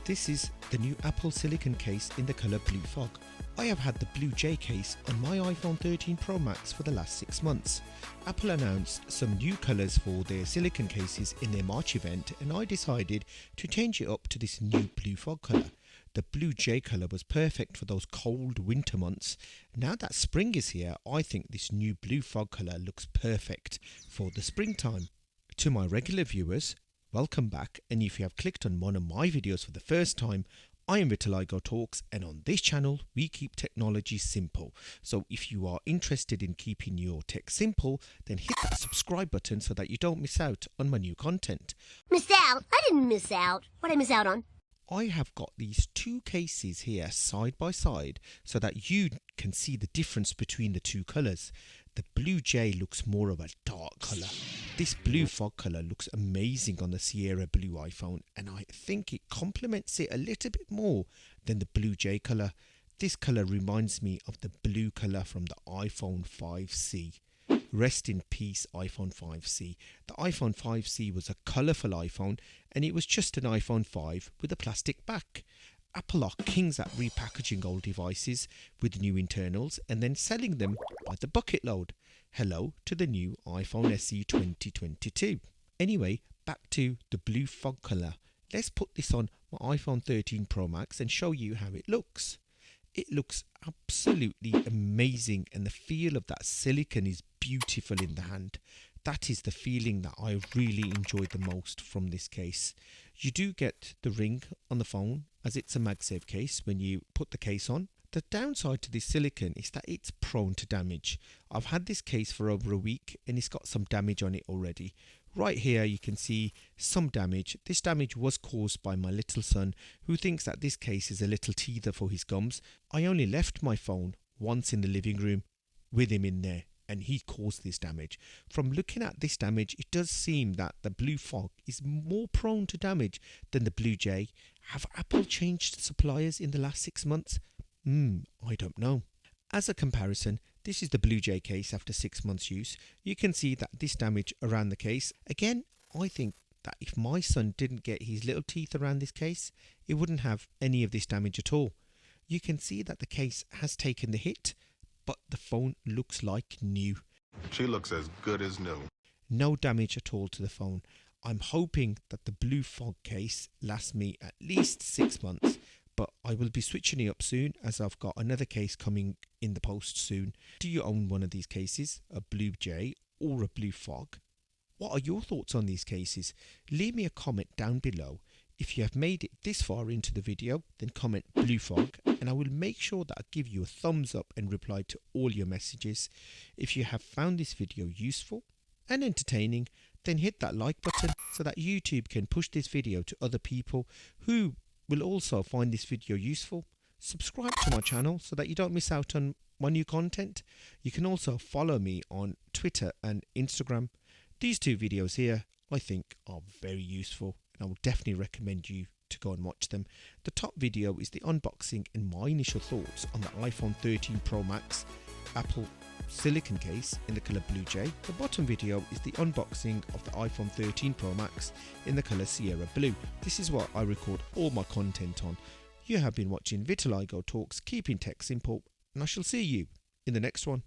This is the new Apple Silicone case in the colour Blue Fog. I have had the Blue J case on my iPhone 13 Pro Max for the last 6 months. Apple announced some new colours for their silicone cases in their March event, and I decided to change it up to this new Blue Fog colour. The Blue J colour was perfect for those cold winter months. Now that spring is here, I think this new Blue Fog colour looks perfect for the springtime. To my regular viewers, welcome back, and if you have clicked on one of my videos for the first time, I am Vitiligo Talks, and on this channel we keep technology simple. So if you are interested in keeping your tech simple, then hit that subscribe button so that you don't miss out on my new content. Miss out? I didn't miss out. What did I miss out on? I have got these two cases here side by side so that you can see the difference between the two colours. The Blue J looks more of a dark colour. This Blue Fog colour looks amazing on the Sierra Blue iPhone, and I think it complements it a little bit more than the Blue J colour. This colour reminds me of the blue colour from the iPhone 5C. Rest in peace, iPhone 5C. The iPhone 5C was a colourful iPhone, and it was just an iPhone 5 with a plastic back. Apple are kings at repackaging old devices with new internals and then selling them by the bucket load. Hello to the new iPhone SE 2022. Anyway, back to the Blue Fog colour. Let's put this on my iPhone 13 Pro Max and show you how it looks. It looks absolutely amazing, and the feel of that silicone is beautiful in the hand. That is the feeling that I really enjoyed the most from this case. You do get the ring on the phone, as it's a Magsafe case when you put the case on. The downside to this silicone is that it's prone to damage. I've had this case for over a week and it's got some damage on it already. Right here you can see some damage. This damage was caused by my little son, who thinks that this case is a little teether for his gums. I only left my phone once in the living room with him in there, and he caused this damage. From looking at this damage, it does seem that the Blue Fog is more prone to damage than the Blue J. Have Apple changed suppliers in the last 6 months? I don't know. As a comparison, this is the Blue J case after 6 months use. You can see that this damage around the case. Again, I think that if my son didn't get his little teeth around this case, it wouldn't have any of this damage at all. You can see that the case has taken the hit, but the phone looks like new. She looks as good as new. No damage at all to the phone. I'm hoping that the Blue Fog case lasts me at least 6 months, but I will be switching it up soon, as I've got another case coming in the post soon. Do you own one of these cases, a Blue J or a Blue Fog? What are your thoughts on these cases? Leave me a comment down below. If you have made it this far into the video, then comment Blue Fog, and I will make sure that I give you a thumbs up and reply to all your messages. If you have found this video useful and entertaining, then hit that like button so that YouTube can push this video to other people who will also find this video useful. Subscribe to my channel so that you don't miss out on my new content. You can also follow me on Twitter and Instagram. These two videos here I think are very useful, and I will definitely recommend you to go and watch them. The top video is the unboxing and my initial thoughts on the iPhone 13 Pro Max Apple Silicone case in the colour Blue J. The bottom video is the unboxing of the iPhone 13 Pro Max in the colour Sierra Blue. This is what I record all my content on. You have been watching Vitiligo Talks, keeping tech simple, and I shall see you in the next one.